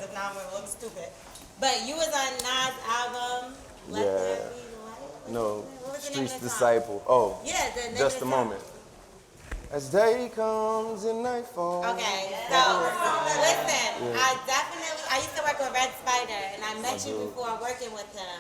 if not I'm gonna look stupid. But you was on Nas' album. Let There Be Light. No, What was the name Street's of the song? Disciple. Oh, Yeah, the name Just of a the song. Moment. As day comes and night falls. Okay, so listen, I used to work with Red Spider, and I met you before working with him.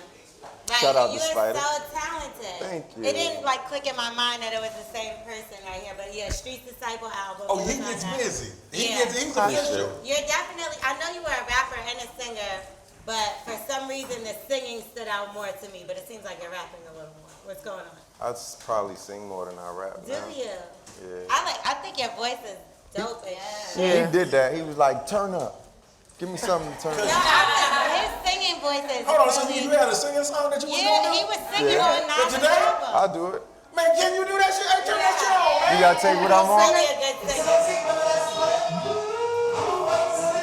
Like, Shout out to you Spider. are so talented. Thank you. It didn't like click in my mind that it was the same person right here, but yeah, Streets Disciple album. Oh, he gets busy. He's He's official. You're definitely. I know you were a rapper and a singer, but for some reason the singing stood out more to me. But it seems like you're rapping a little more. What's going on? I probably sing more than I rap. Do now. you? Yeah. I think your voice is dope as shit. He did that. He was like, turn up. Give me something to turn No, up. his singing voice is Hold on, so really, you had a singing song that you was gonna do? he was singing on Nas' Today? album. I'll do it. Man, can you do that shit? Hey, turn that shit on, man. You gotta take what I'm on. Really a good singer.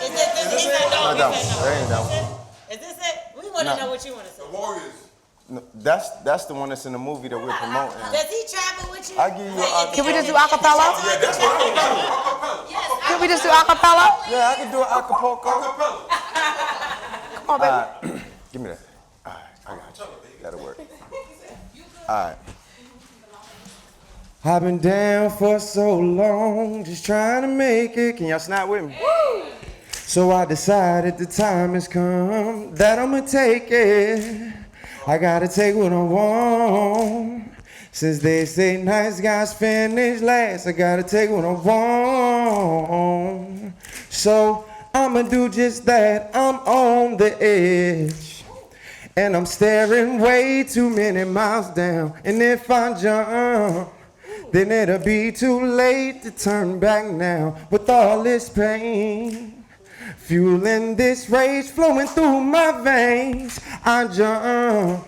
Is this it? No, that ain't that one. Is this it? We want to know what you want to say. Warriors. No, that's the one that's in the movie that we're promoting. Does he travel with you? I give you a Can we just do acapella? Yeah, that's what I'm gonna do. Can we just do acapella? Yeah, I can do an Acapulco. Come on, baby. Give me that. All right, I got you. That'll work. All right. I've been down for so long, just trying to make it. Can y'all snap with me? So I decided the time has come that I'ma take it. I gotta take what I want. Since they say nice guys finish last, I gotta take what I want. So I'ma do just that. I'm on the edge, and I'm staring way too many miles down. And if I jump, then it'll be too late to turn back now. With all this pain fueling this rage flowing through my veins, I jump.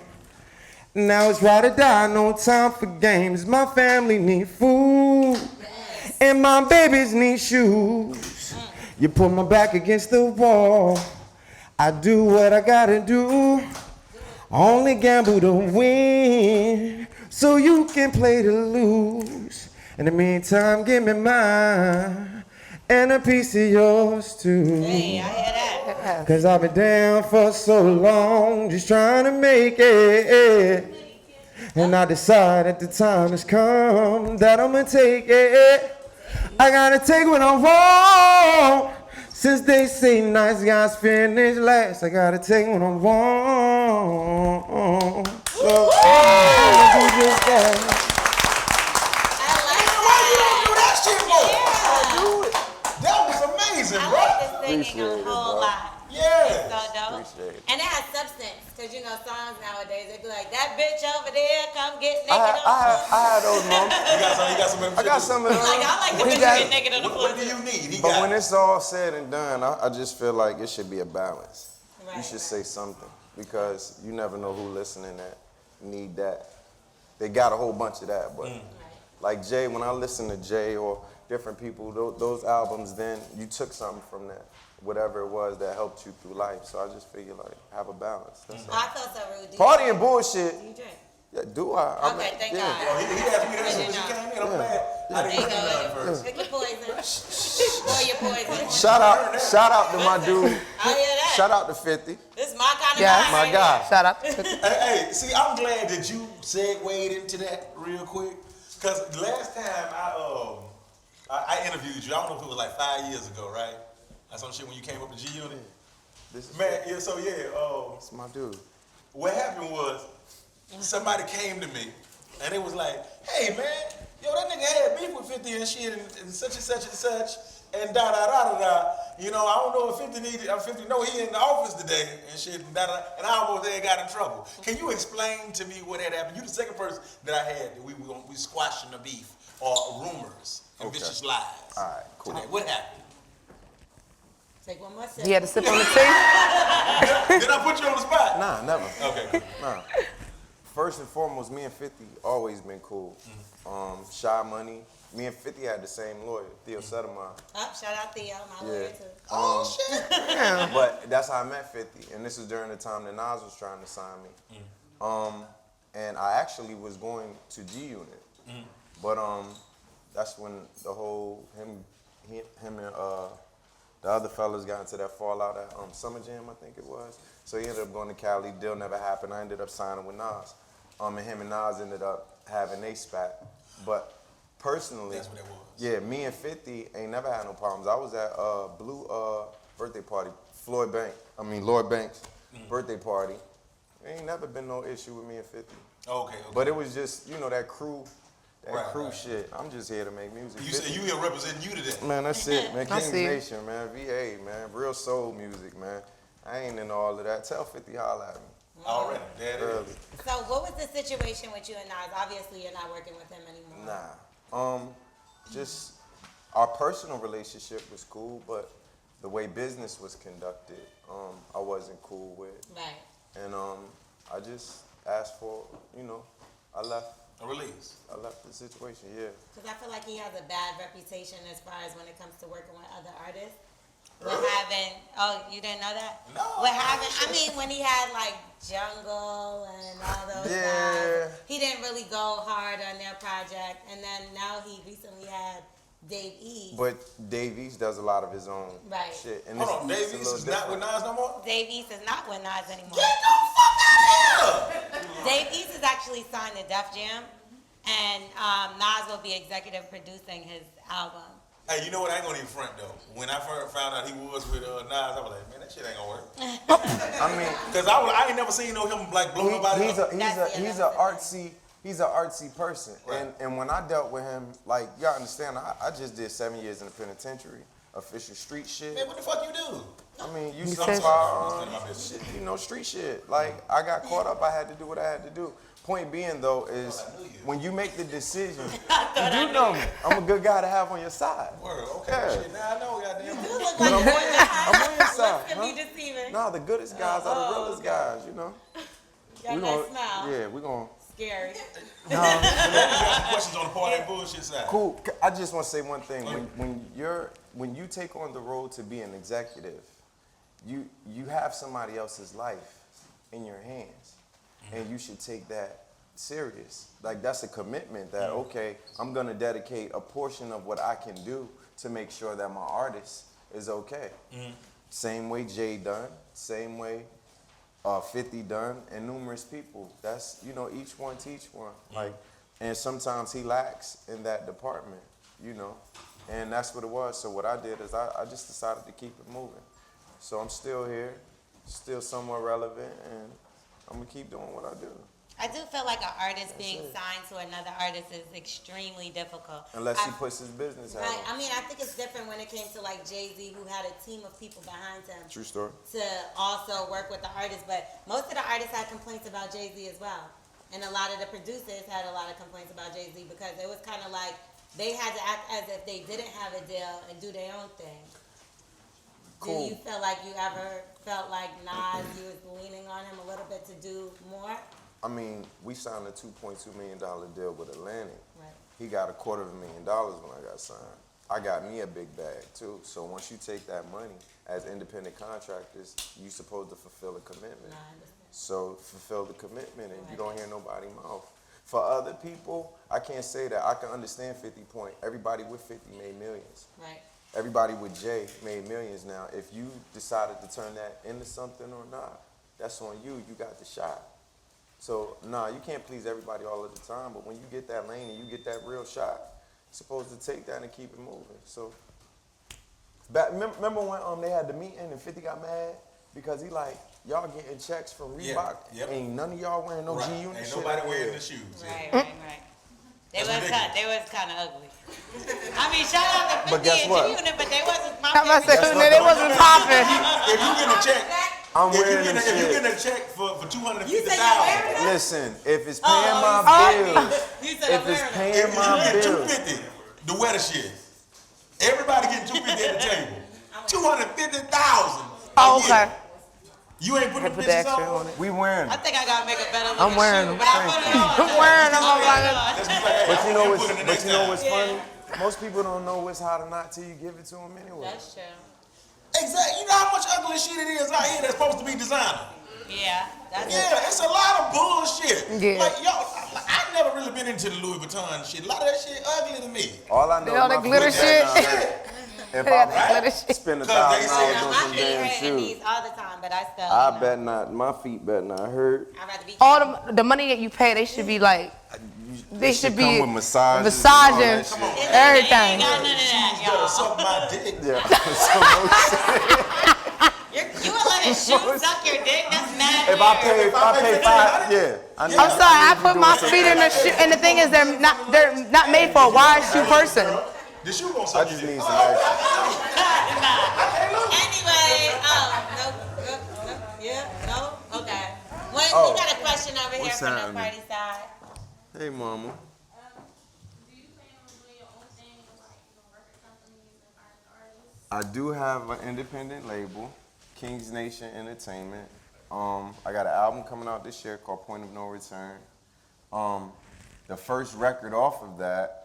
Now it's ride or die, no time for games. My family need food, and my babies need shoes. You put my back against the wall, I do what I gotta do. Only gamble to win, so you can play to lose. In the meantime, give me mine, and a piece of yours too. Hey, I hear that. Cause I've been down for so long, just trying to make it. And I decided the time has come that I'ma take it. I gotta take what I want. Since they say nice guys finish last, I gotta take what I want. So I'ma do just that. That was amazing, I bro. like this singing a whole lot. Yeah. So dope. Appreciate it. And it has substance, because you know songs nowadays, they be like, that bitch over there, come get naked I on the floor. had those moments. You got some of them I got some of them. Like, I like the We bitch got- get naked on the floor. What do you need? He But got when it's all said and done, I just feel like it should be a balance. You Right, should right. say something, because you never know who listening that need that. They got a whole bunch of that, but like Jay, when I listen to Jay or different people, those albums, then you took something from that, whatever it was that helped you through life. So I just figure like have a balance. That's all. I felt so rude. Do you Party drink? and bullshit. Do you drink? Yeah, do I? I Okay, mean, thank yeah. God. He asked me that as soon as he came in. I'm glad I There didn't you say nothing go. first. Pick your poison. Pour your poison. Shout out to my dude. I hear that. Shout out to 50. This is my kind of Yes. guy. My right guy. Shout out. Hey, see, I'm glad that you segued into that real quick, because last time I interviewed you, I don't know if it was like 5 years ago, right? That's some shit when you came up to G Unit. This is Man, yeah, so yeah, That's my dude. what happened was somebody came to me and it was like, hey man, yo, that nigga had beef with 50 and shit and such and such and such and da da da da da. You know, I don't know if 50 needed, 50 know he in the office today and shit and da da, and I almost there got in trouble. Can you explain to me what had happened? You the second person that I had that we squashing the beef or rumors and Okay. vicious lies. All right, cool. Today. What happened? Take one more sip. He had to sip on the tea. Did I put you on the spot? Nah, never. Okay. Nah. First and foremost, me and 50 always been cool. Shy Money. Me and 50 had the same lawyer, Theo Settlemire. Shout out Theo, my lawyer too. Oh shit. But that's how I met 50, and this is during the time that Nas was trying to sign me. And I actually was going to G Unit, but that's when the whole him and The other fellas got into that fallout at Summer Jam, I think it was. So he ended up going to Cali. Deal never happened. I ended up signing with Nas. And him and Nas ended up having they spat. But personally, That's what it was. yeah, me and 50 ain't never had no problems. I was at Blue birthday party, Lloyd Banks' birthday party. Ain't never been no issue with me and 50. Okay. But it was just, that crew. Right. Shit. I'm just here to make music. You said you here representing you today. Man, that's it, man. I King's see. Nation, man. VA, man. Real soul music, man. I ain't into all of that. Tell 50 holla at me. Already. There it Early. is. So what was the situation with you and Nas? Obviously, you're not working with him anymore. Nah. Just our personal relationship was cool, but the way business was conducted, I wasn't cool with. Right. And I just asked for, I left A release. the situation, yeah. Because I feel like he has a bad reputation as far as when it comes to working with other artists. With having, you didn't know that? No. When he had like Jungle and all those Yeah. guys, he didn't really go hard on their project. And then now he recently had Dave East. But Dave East does a lot of his own Right. shit. And Hold on, it's Dave a East little is not with different. Nas no more? Dave East is not with Nas anymore. Get the fuck out of here! Dave East is actually signed to Def Jam, and Nas will be executive producing his album. Hey, you know what? I ain't gonna even front though. When I first found out he was with Nas, I was like, man, that shit ain't gonna work. I mean, Cause I ain't never seen him like blow nobody he's up. an artsy person. Right. And when I dealt with him, like, y'all understand, I just did 7 years in the penitentiary, official street shit. Man, what the fuck you do? I mean, you He see said- my business. shit, street shit. Like, I got caught up, I had to do what I had to do. Point being, though, is I knew you. when you make the decision, you do know me. I'm a good guy to have on your side. Word, okay, Yeah. shit. Now I know, goddamn. You look like But I'm you're on your side. can be Huh? deceiving. No, the goodest guys are the realest okay. guys, Got We that gonna- smile. Yeah, we're going to. Scary. You got some questions on the part of that bullshit side. Cool. I just want to say one thing. When you take on the role to be an executive, you have somebody else's life in your hands, and you should take that serious. Like, that's a commitment that okay, I'm gonna dedicate a portion of what I can do to make sure that my artist is okay. Same way Jay done, same way 50 done, and numerous people. That's, each one teach one. Like, and sometimes he lacks in that department, and that's what it was. So what I did is I just decided to keep it moving. So I'm still here, still somewhat relevant, and I'm gonna keep doing what I do. I do feel like an artist being signed to another artist is extremely difficult. Unless he puts his business out. Right. I mean, I think it's different when it came to like Jay-Z, who had a team of people behind him True story. to also work with the artist. But most of the artists had complaints about Jay-Z as well. And a lot of the producers had a lot of complaints about Jay-Z because it was kind of like they had to act as if they didn't have a deal and do their own thing. Cool. Do you feel like you ever felt like Nas, you was leaning on him a little bit to do more? I mean, we signed a $2.2 million deal with Atlantic. Right. He got $250,000 when I got signed. I got me a big bag too. So once you take that money as independent contractors, you supposed to fulfill a commitment. No, I understand. So fulfill the commitment, and you don't hear nobody mouth. For other people, I can't say that. I can understand 50 point. Everybody with 50 made millions. Right. Everybody with Jay made millions now. If you decided to turn that into something or not, that's on you. You got the shot. So, you can't please everybody all of the time, but when you get that lane and you get that real shot, you're supposed to take that and keep it moving. So, remember when they had the meeting and 50 got mad? Because he like, y'all getting checks from Reebok, Yep. ain't none of y'all wearing no Right. G unit Ain't shit nobody out wearing here. the shoes. Right, Yeah. right. They That's was ridiculous. they was kind of ugly. I mean, shout out to 50 But guess and what? G-Unit, but they wasn't my I'm about to say, favorite. they wasn't popping. If you get a check, I'm if you wearing get them a, if you shit. get a check for You said you're 250,000, wearing them? Listen, if it's paying Oh, my you bills, You said if I'm it's wearing them. paying if my you get bills, 250, the wetter shit. Everybody getting 250 at the table. 250,000. Oh, okay. You ain't putting the Put the bitches extra on. on it. we wearing I them. think I gotta make a better look I'm wearing them. But I put it on. I'm wearing them. I'm like, That's just like, hey, But you know I'm what's, putting it the but next you know time. what's funny? Most people don't know what's hot or not till you give it to them anyway. That's true. Exactly. You know how much ugly shit it is out here that's supposed to be designer. Yeah, that's Yeah, it's a lot of bullshit. Yeah. Like, I've never really been into the Louis Vuitton shit. A lot of that shit ugly to me. All I know All is that my glitter foot got shit. down there. If They got I that glitter shit. spend $1,000 Cause they say- on My some feet damn hurt in these shoes, all the time, but I still. I you know, bet not. My feet bet not hurt. I'd rather be. All the money that you pay, they should be like, they It should come be with massages, massaging and all that shit. everything. Ain't got none of that, You better y'all. suck my dick. Yeah. So no shit. You would let a shoe suck your dick? That's mad If I pay five, yeah. I need- I'm sorry, I need to put do my some- feet in the shoe, and the thing is, they're not made for a wide shoe person. The shoe gonna I suck just your need dick. some extra. Anyway, nope, yeah, no, okay. Well, Oh. we got a question over here What's from the happening? party side. Hey, mama. Do you plan on doing your own thing, like, record companies and finding artists? I do have an independent label, Kings Nation Entertainment. I got an album coming out this year called Point of No Return. The first record off of that,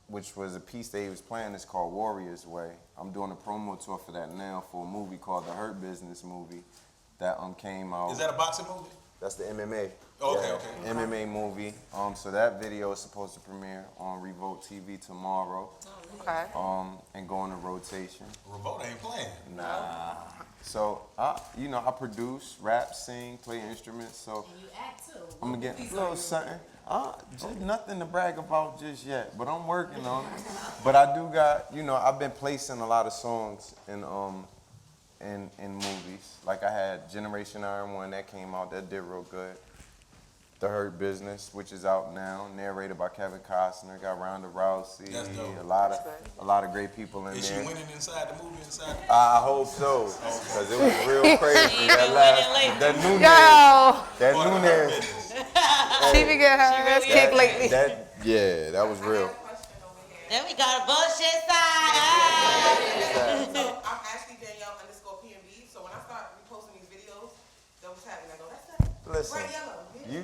which was a piece that he was playing, is called Warrior's Way. I'm doing a promo tour for that now for a movie called The Hurt Business movie that came out. Is that a boxing movie? That's the MMA. Okay, Yeah, okay. MMA movie. So that video is supposed to premiere on Revolt TV tomorrow. Okay. And go into rotation. Revolt ain't playing. Nah. So I produce, rap, sing, play instruments. So You act too. I'm gonna get a little something. Just nothing to brag about just yet, but I'm working on it. But I do got, I've been placing a lot of songs in movies. Like I had Generation Iron 1 that came out, that did real good. The Hurt Business, which is out now, narrated by Kevin Costner. Got Ronda Rousey. That's dope. A lot of great people in Is she there. winning inside the movie? Inside? I hope so, because it was real crazy. That Nunez. Yo, That Nunez. she be getting her ass kicked lately. That was real. Then we got a bullshit side. So I'm Ashley Danielle _PMB. So when I start reposting these videos, they'll tag me. I go, that's that. Listen, Bright yellow. you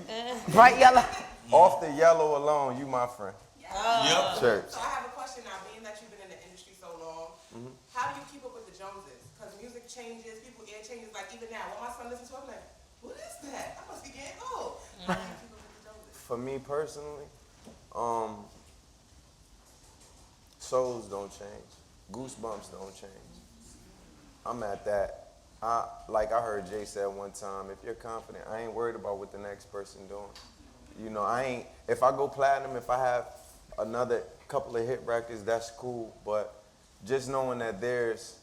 Bright yellow. off the yellow alone, you my friend. Yep. Church. So I have a question now. Being that you've been in the industry so long, how do you keep up with the Joneses? Because music changes, people ear changes. Like even now, when my son listens to it, I'm like, what is that? I must be getting old. How do you keep up with the Joneses? For me personally, souls don't change. Goosebumps don't change. I'm at that. Like I heard Jay say one time, if you're confident, I ain't worried about what the next person doing. If I go platinum, if I have another couple of hit records, that's cool. But just knowing that there's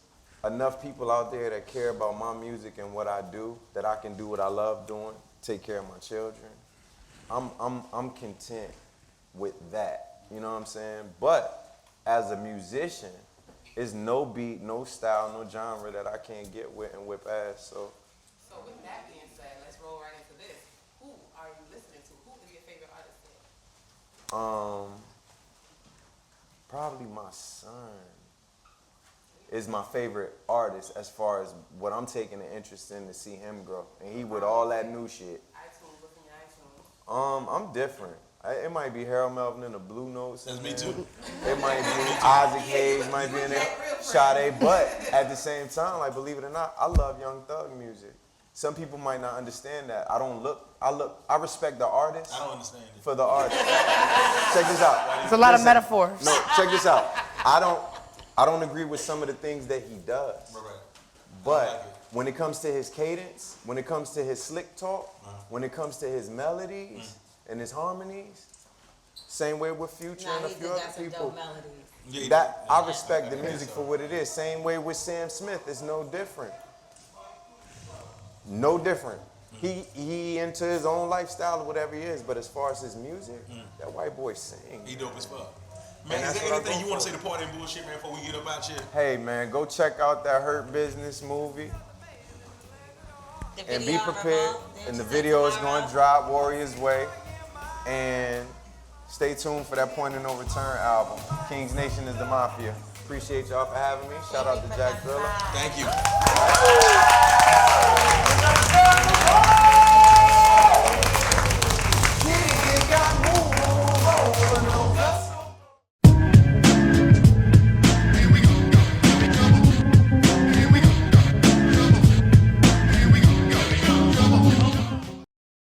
enough people out there that care about my music and what I do, that I can do what I love doing, take care of my children. I'm content with that. You know what I'm saying? But as a musician, it's no beat, no style, no genre that I can't get with and whip ass. So So with that being said, let's roll right into this. Who are you listening to? Who is your favorite artist? probably my son is my favorite artist as far as what I'm taking an interest in to see him grow. And he with all that new shit. iTunes, what's in your iTunes? I'm different. It might be Harold Melvin and the Blue Notes. That's in me there. too. It might be Isaac Hayes, might be in there. Sade, but at the same time, like believe it or not, I love Young Thug music. Some people might not understand that. I respect the artist I don't understand it. for the artist. Check this out. It's a lot of metaphors. No, check this out. I don't agree with some of the things that he does. Right. But when it comes to his cadence, when it comes to his slick talk, when it comes to his melodies and his harmonies, same way with Future Nah, and a he few did other got some people. dope melodies. Yeah, That I respect the music for what it is. Same way with Sam Smith, it's no different. No different. He into his own lifestyle or whatever he is, but as far as his music, that white boy sings. He dope as fuck. Man, And is that's there what I anything go you want to for. say to Party and Bullshit, man, before we get up out here? Hey man, go check out that Hurt Business movie. The And be video prepared. remote, then And the she video is said going to tomorrow. drop Warrior's Way. And stay tuned for that Point of No Return album. Kings Nation is the Mafia. Appreciate y'all for having me. Shout out to Jack Thriller. Thank you.